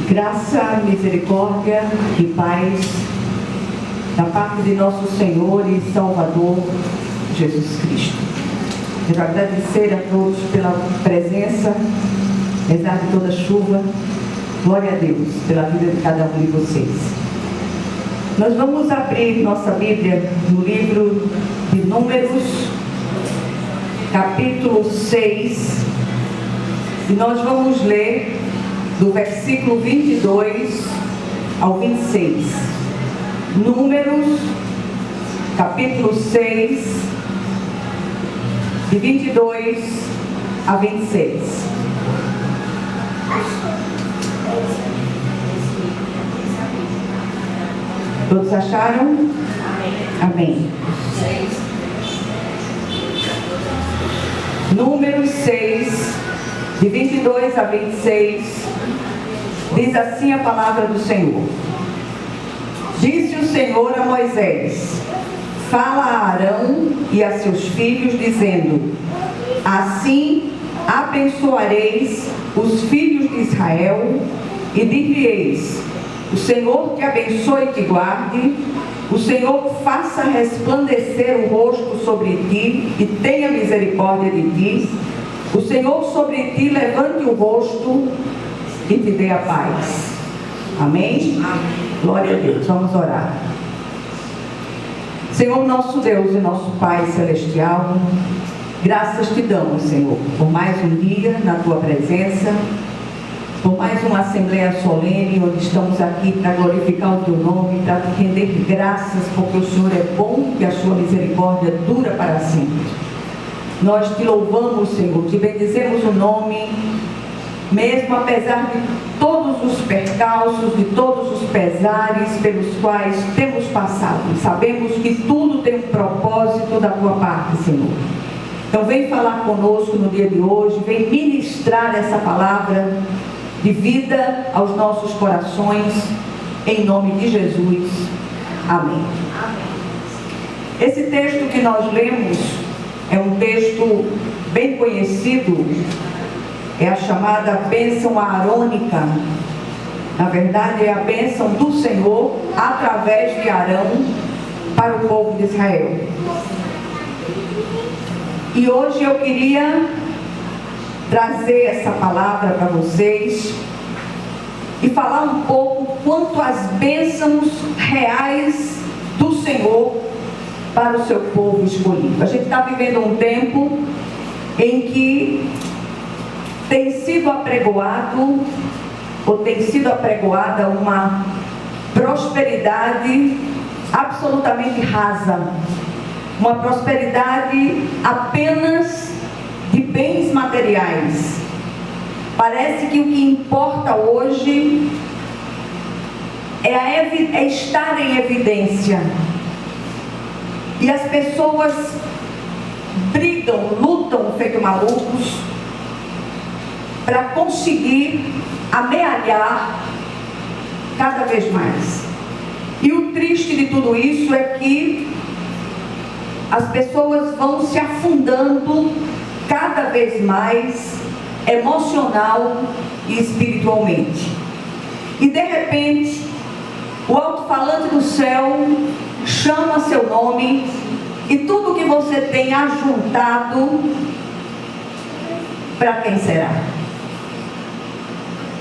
Graça, misericórdia e paz da parte de nosso Senhor e Salvador Jesus Cristo. Quero agradecer a todos pela presença, apesar de toda chuva. Glória a Deus pela vida de cada um de vocês. Nós vamos abrir nossa Bíblia no livro de Números, capítulo 6, e nós vamos ler do versículo 22 ao 26. Números, capítulo 6, de 22 a 26. Todos acharam? Amém. Números 6, de 22 a 26, diz assim a palavra do Senhor. Disse o Senhor a Moisés: fala a Arão e a seus filhos, dizendo: assim abençoareis os filhos de Israel, e dir-lhes: o Senhor te abençoe e te guarde, o Senhor faça resplandecer o rosto sobre ti e tenha misericórdia de ti, o Senhor sobre ti levante o rosto e te dê a paz. Amém? Amém. Glória a Deus. Vamos orar. Senhor nosso Deus e nosso Pai Celestial, graças te damos, Senhor, por mais um dia na tua presença, por mais uma assembleia solene, onde estamos aqui para glorificar o teu nome, para te render graças, porque o Senhor é bom e a sua misericórdia dura para sempre. Nós te louvamos, Senhor, te bendizemos o nome, mesmo apesar de todos os percalços, de todos os pesares pelos quais temos passado. Sabemos que tudo tem um propósito da tua parte, Senhor. Então vem falar conosco no dia de hoje, vem ministrar essa palavra de vida aos nossos corações, em nome de Jesus. Amém. Esse texto que nós lemos é um texto bem conhecido, é a chamada bênção aarônica. Na verdade, é a bênção do Senhor através de Arão para o povo de Israel. E hoje eu queria trazer essa palavra para vocês e falar um pouco quanto às bênçãos reais do Senhor para o seu povo escolhido. A gente está vivendo um tempo em que tem sido apregoado ou tem sido apregoada uma prosperidade absolutamente rasa, uma prosperidade apenas de bens materiais. Parece que o que importa hoje é estar em evidência, e as pessoas brigam, lutam feito malucos para conseguir amealhar cada vez mais. E o triste de tudo isso é que as pessoas vão se afundando cada vez mais emocional e espiritualmente. E de repente, o alto-falante do céu chama seu nome, e tudo que você tem ajuntado, para quem será?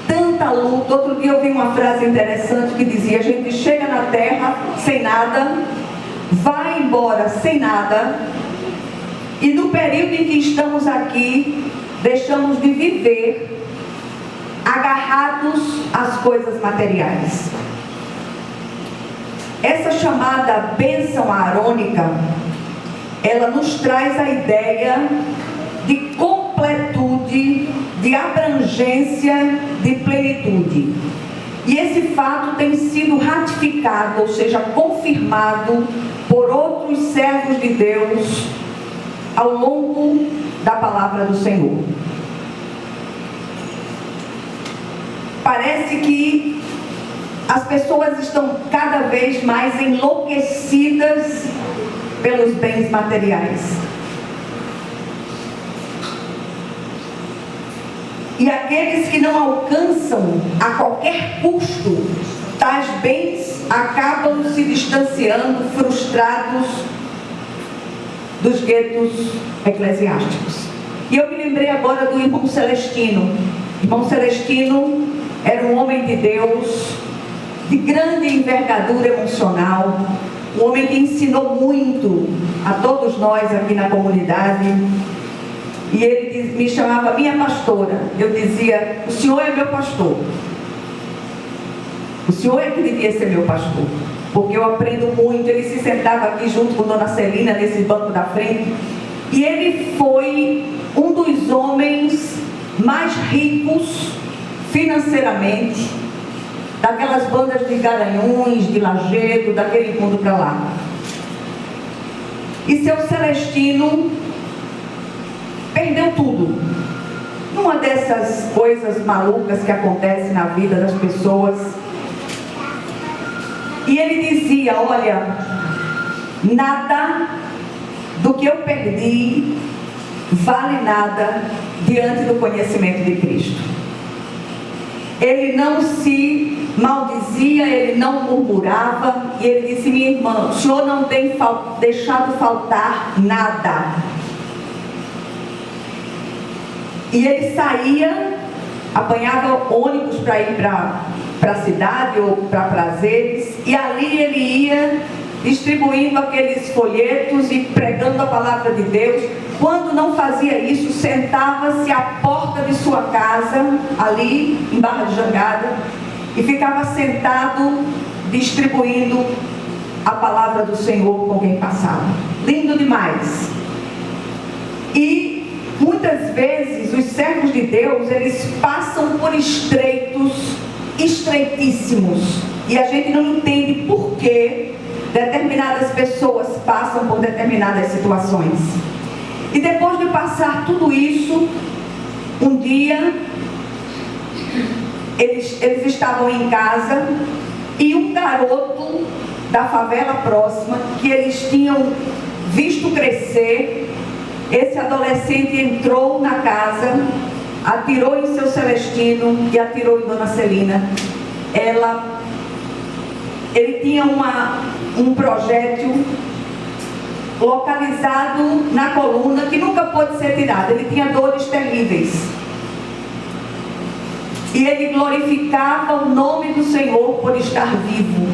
Tanta luta. Outro dia eu vi uma frase interessante que dizia: a gente chega na terra sem nada, vai embora sem nada, e no período em que estamos aqui, deixamos de viver agarrados às coisas materiais. Essa chamada bênção aarônica, ela nos traz a ideia de completude, de abrangência, de plenitude. E esse fato tem sido ratificado, ou seja, confirmado por outros servos de Deus ao longo da palavra do Senhor. Parece que as pessoas estão cada vez mais enlouquecidas pelos bens materiais. E aqueles que não alcançam a qualquer custo tais bens acabam se distanciando, frustrados dos guetos eclesiásticos. E eu me lembrei agora do irmão Celestino. Irmão Celestino era um homem de Deus, de grande envergadura emocional, um homem que ensinou muito a todos nós aqui na comunidade. E ele me chamava minha pastora. Eu dizia: o senhor é meu pastor. O senhor é que devia ser meu pastor, porque eu aprendo muito. Ele se sentava aqui junto com Dona Celina, nesse banco da frente. E ele foi um dos homens mais ricos financeiramente, daquelas bandas de Garanhuns, de Lajedo, daquele mundo para lá. E seu Celestino perdeu tudo. Numa dessas coisas malucas que acontecem na vida das pessoas. E ele dizia: olha, nada do que eu perdi vale nada diante do conhecimento de Cristo. Ele não se maldizia, ele não murmurava. E ele disse: minha irmã, o senhor não tem deixado faltar nada. E ele saía, apanhava ônibus para ir para a cidade ou para prazeres, e ali ele ia distribuindo aqueles folhetos e pregando a palavra de Deus. Quando não fazia isso, sentava-se à porta de sua casa, ali em Barra de Jangada, e ficava sentado distribuindo a palavra do Senhor com quem passava. Lindo demais. E muitas vezes os servos de Deus, eles passam por estreitíssimos, e a gente não entende por que determinadas pessoas passam por determinadas situações. E depois de passar tudo isso, um dia eles estavam em casa, e um garoto da favela próxima, que eles tinham visto crescer, esse adolescente entrou na casa, atirou em seu Celestino e atirou em Dona Celina. Ele tinha um projétil localizado na coluna que nunca pôde ser tirado. Ele tinha dores terríveis. E ele glorificava o nome do Senhor por estar vivo.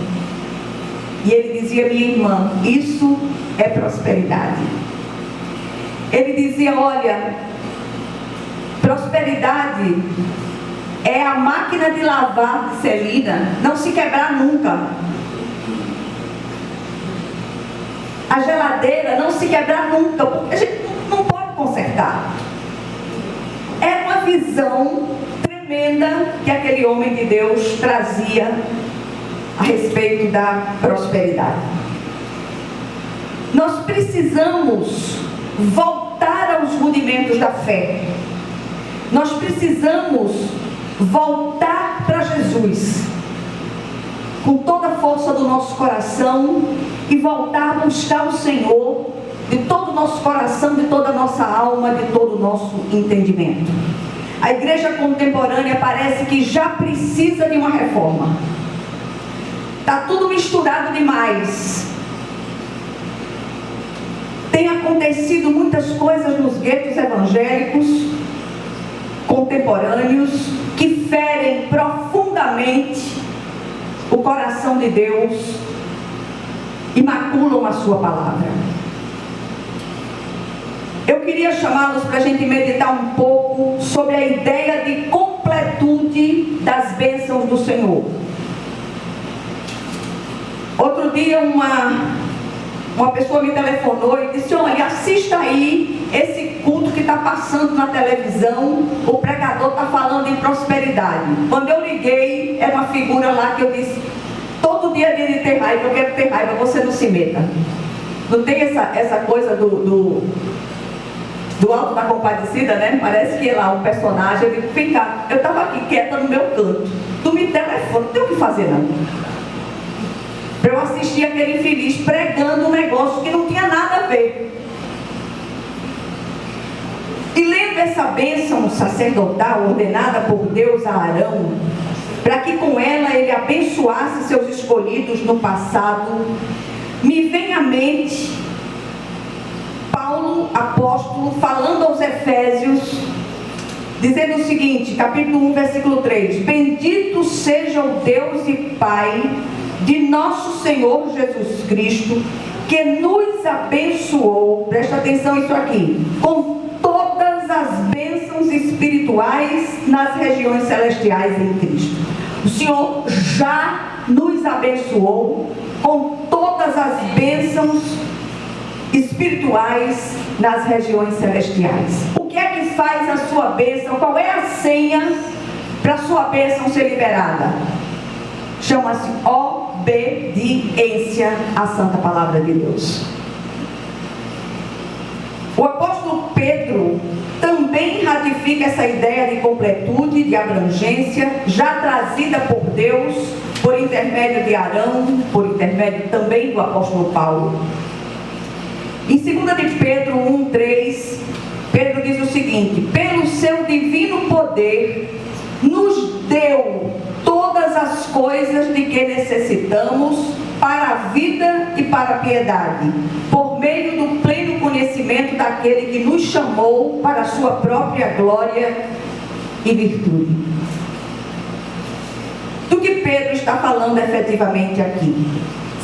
E ele dizia: minha irmã, isso é prosperidade. Ele dizia: olha, prosperidade é a máquina de lavar de Celina não se quebrar nunca. A geladeira não se quebrar nunca, porque a gente não pode consertar. É uma visão tremenda que aquele homem de Deus trazia a respeito da prosperidade. Nós precisamos voltar aos rudimentos da fé. Nós precisamos voltar para Jesus com toda a força do nosso coração e voltar a buscar o Senhor de todo o nosso coração, de toda a nossa alma, de todo o nosso entendimento. A igreja contemporânea parece que já precisa de uma reforma. Está tudo misturado demais. Tem acontecido muitas coisas nos guetos evangélicos contemporâneos que ferem profundamente o coração de Deus e maculam a sua palavra. Eu queria chamá-los para a gente meditar um pouco sobre a ideia de completude das bênçãos do Senhor. Outro dia uma pessoa me telefonou e disse: olha, assista aí esse culto que está passando na televisão, o pregador está falando em prosperidade. Quando eu liguei, era uma figura lá que eu disse: todo dia é dia de ter raiva, eu quero ter raiva, você não se meta. Não tem essa coisa do Alto da Compadecida, né? Parece que lá um personagem, eu digo: vem cá, eu estava aqui quieta no meu canto, tu me telefona, não tem o que fazer não. Para eu assistir aquele infeliz pregando um negócio que não tinha nada a ver. E lendo essa bênção sacerdotal ordenada por Deus a Arão, para que com ela ele abençoasse seus escolhidos no passado, me vem à mente Paulo, apóstolo, falando aos Efésios, dizendo o seguinte, capítulo 1, versículo 3: Bendito seja o Deus e Pai de nosso Senhor Jesus Cristo, que nos abençoou, presta atenção isso aqui, com todas as bênçãos espirituais nas regiões celestiais em Cristo. O Senhor já nos abençoou com todas as bênçãos espirituais nas regiões celestiais. O que é que faz a sua bênção? Qual é a senha para a sua bênção ser liberada? Chama-se obediência à santa palavra de Deus. O apóstolo Pedro também ratifica essa ideia de completude, de abrangência, já trazida por Deus, por intermédio de Arão, por intermédio também do apóstolo Paulo. Em 2 de Pedro 1:3, Pedro diz o seguinte: pelo seu divino poder, nos deu todas as coisas de que necessitamos para a vida e para a piedade, por meio do pleno conhecimento daquele que nos chamou para a sua própria glória e virtude. Do que Pedro está falando efetivamente aqui?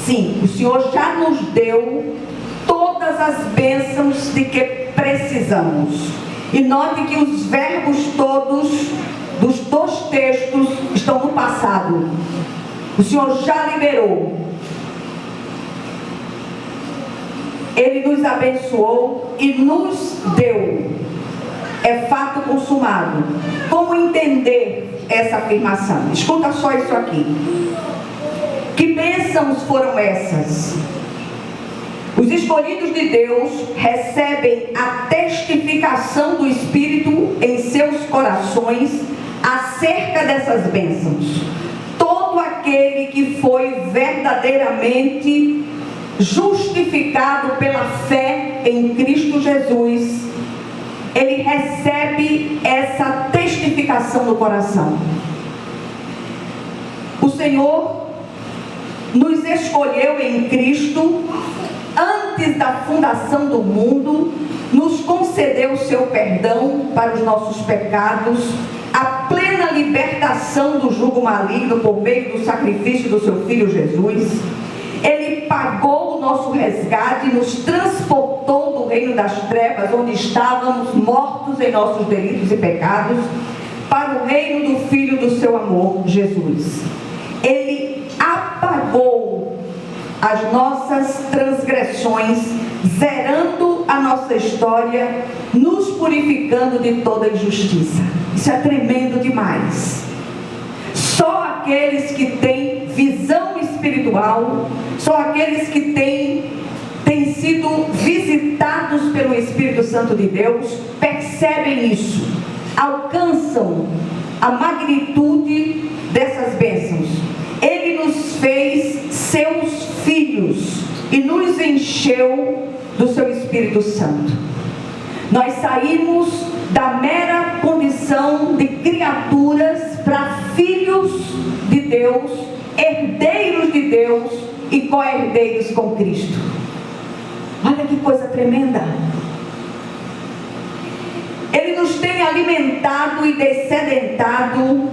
Sim, o Senhor já nos deu todas as bênçãos de que precisamos. E note que os verbos todos dos dois textos estão no passado. O Senhor já liberou. Ele nos abençoou e nos deu. É fato consumado. Como entender essa afirmação? Escuta só isso aqui. Que bênçãos foram essas? Os escolhidos de Deus recebem a testificação do Espírito em seus corações acerca dessas bênçãos. Todo aquele que foi verdadeiramente justificado pela fé em Cristo Jesus, ele recebe essa testificação no coração. O Senhor nos escolheu em Cristo antes da fundação do mundo, nos concedeu o seu perdão para os nossos pecados, a plena libertação do jugo maligno por meio do sacrifício do seu Filho Jesus. Ele pagou o nosso resgate, nos transportou do reino das trevas, onde estávamos mortos em nossos delitos e pecados, para o reino do Filho do seu amor, Jesus. Ele apagou as nossas transgressões, zerando a nossa história, nos purificando de toda injustiça. Isso é tremendo demais. Só aqueles que têm visão espiritual, só aqueles que têm sido visitados pelo Espírito Santo de Deus, percebem isso, alcançam a magnitude dessas bênçãos. Ele nos fez seus filhos e nos encheu do seu Espírito Santo. Nós saímos da mera condição de criaturas para filhos de Deus, herdeiros de Deus e co-herdeiros com Cristo. Olha que coisa tremenda. Ele nos tem alimentado e descedentado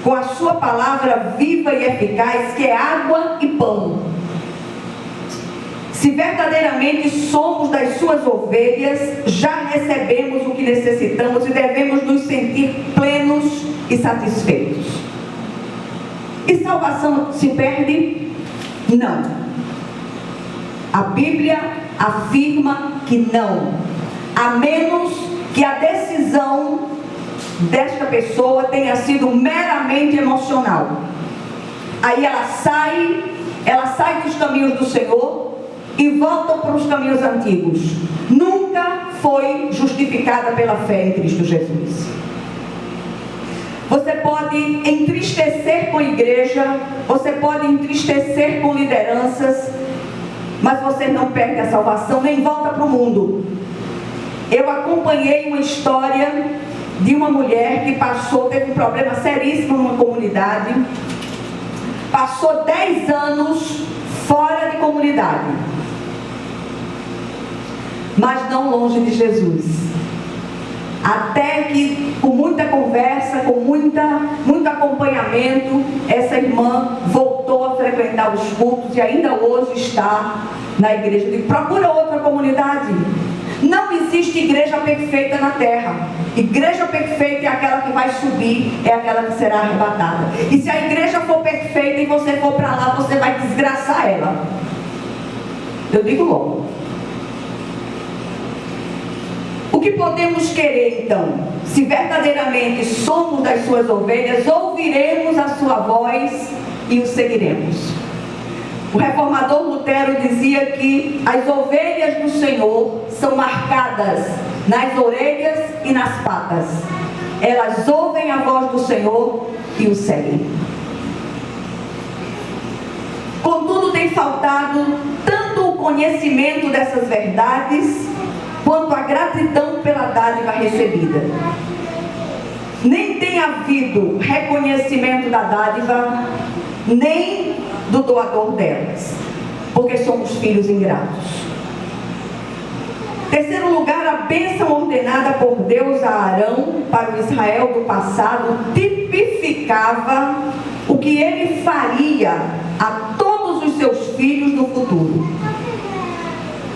com a sua palavra viva e eficaz, que é água e pão. Se verdadeiramente somos das suas ovelhas, já recebemos o que necessitamos e devemos nos sentir plenos e satisfeitos. E salvação se perde? Não. A Bíblia afirma que não, a menos que a decisão desta pessoa tenha sido meramente emocional. Aí ela sai dos caminhos do Senhor e volta para os caminhos antigos. Nunca foi justificada pela fé em Cristo Jesus. Você pode entristecer com a igreja, você pode entristecer com lideranças, mas você não perde a salvação nem volta para o mundo. eu acompanhei uma história de uma mulher que teve um problema seríssimo numa comunidade, passou 10 anos fora de comunidade, mas não longe de Jesus. Até que, com muita conversa, com muito acompanhamento, essa irmã voltou a frequentar os cultos e ainda hoje está na igreja. Procura outra comunidade. Não existe igreja perfeita na terra. Igreja perfeita é aquela que vai subir, é aquela que será arrebatada. E se a igreja for perfeita e você for para lá, você vai desgraçar ela. Eu digo logo. O que podemos querer então? Se verdadeiramente somos das suas ovelhas, ouviremos a sua voz e o seguiremos. O reformador Lutero dizia que as ovelhas do Senhor são marcadas nas orelhas e nas patas. Elas ouvem a voz do Senhor e o seguem. Contudo, tem faltado tanto o conhecimento dessas verdades, quanto a gratidão pela dádiva recebida. Nem tem havido reconhecimento da dádiva, nem do doador delas, porque somos filhos ingratos. Terceiro lugar, a bênção ordenada por Deus a Arão para o Israel do passado tipificava o que ele faria a todos os seus filhos no futuro.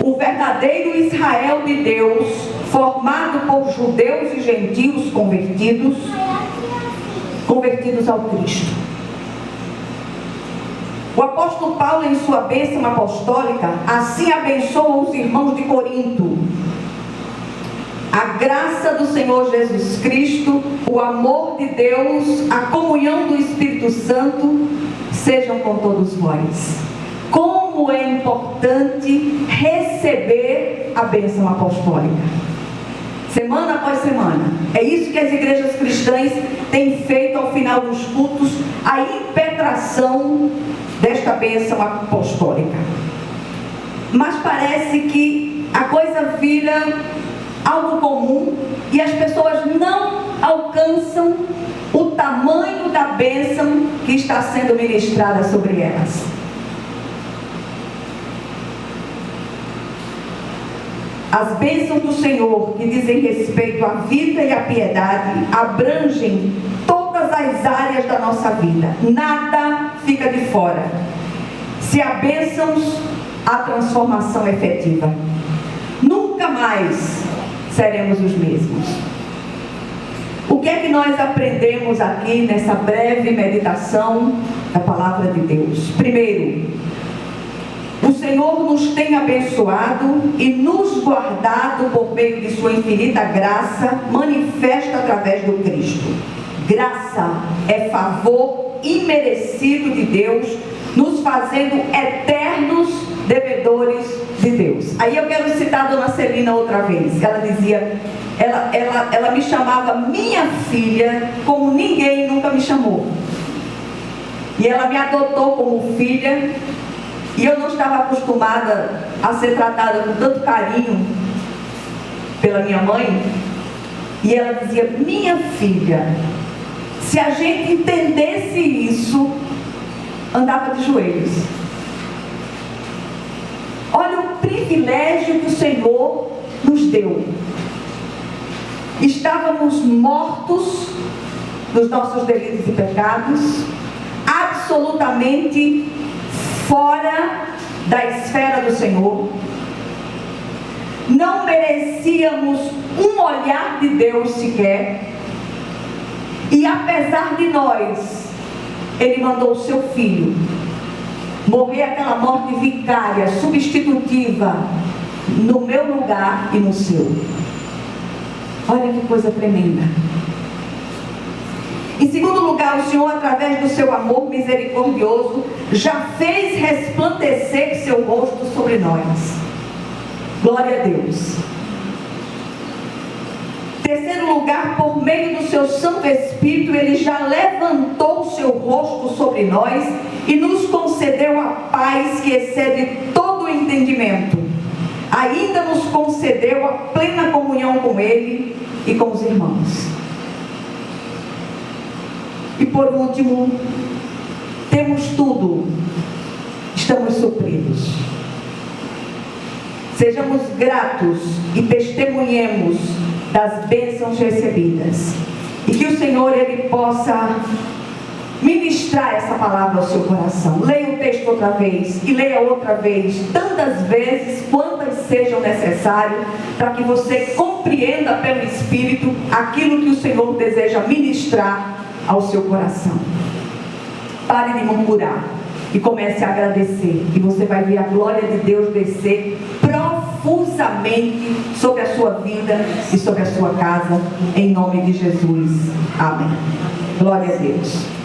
O verdadeiro Israel de Deus, formado por judeus e gentios convertidos ao Cristo. O apóstolo Paulo, em sua bênção apostólica, assim abençoa os irmãos de Corinto. A graça do Senhor Jesus Cristo, o amor de Deus, a comunhão do Espírito Santo, sejam com todos vós. Como é importante receber a bênção apostólica. Semana após semana. É isso que as igrejas cristãs têm feito ao final dos cultos, a impetração desta bênção apostólica. Mas parece que a coisa vira algo comum e as pessoas não alcançam o tamanho da bênção que está sendo ministrada sobre elas. As bênçãos do Senhor, que dizem respeito à vida e à piedade, abrangem todas as áreas da nossa vida. Nada fica de fora. Se há bênçãos, há transformação efetiva. Nunca mais seremos os mesmos. O que é que nós aprendemos aqui nessa breve meditação da palavra de Deus? Primeiro, o Senhor nos tem abençoado e nos guardado por meio de sua infinita graça, manifesta através do Cristo. Graça é favor imerecido de Deus, nos fazendo eternos devedores de Deus. Aí eu quero citar a dona Celina outra vez. Ela dizia, ela me chamava minha filha como ninguém nunca me chamou. E ela me adotou como filha. E eu não estava acostumada a ser tratada com tanto carinho pela minha mãe. E ela dizia, minha filha, se a gente entendesse isso, andava de joelhos. Olha o privilégio que o Senhor nos deu. Estávamos mortos dos nossos delitos e pecados, absolutamente fora da esfera do Senhor. Não merecíamos um olhar de Deus sequer. E apesar de nós, Ele mandou o seu Filho morrer aquela morte vicária, substitutiva, no meu lugar e no seu. Olha que coisa tremenda. Em segundo lugar, o Senhor, através do seu amor misericordioso, já fez resplandecer seu rosto sobre nós. Glória a Deus. Terceiro lugar, por meio do seu Santo Espírito, Ele já levantou o seu rosto sobre nós e nos concedeu a paz que excede todo o entendimento. A ainda nos concedeu a plena comunhão com Ele e com os irmãos. E por último, temos tudo, estamos supridos. Sejamos gratos e testemunhemos das bênçãos recebidas. E que o Senhor, Ele possa ministrar essa palavra ao seu coração. Leia o texto outra vez e leia outra vez, tantas vezes quantas sejam necessárias, para que você compreenda pelo Espírito aquilo que o Senhor deseja ministrar ao seu coração. Pare de murmurar e comece a agradecer, e você vai ver a glória de Deus descer profusamente sobre a sua vida e sobre a sua casa, em nome de Jesus. Amém. Glória a Deus.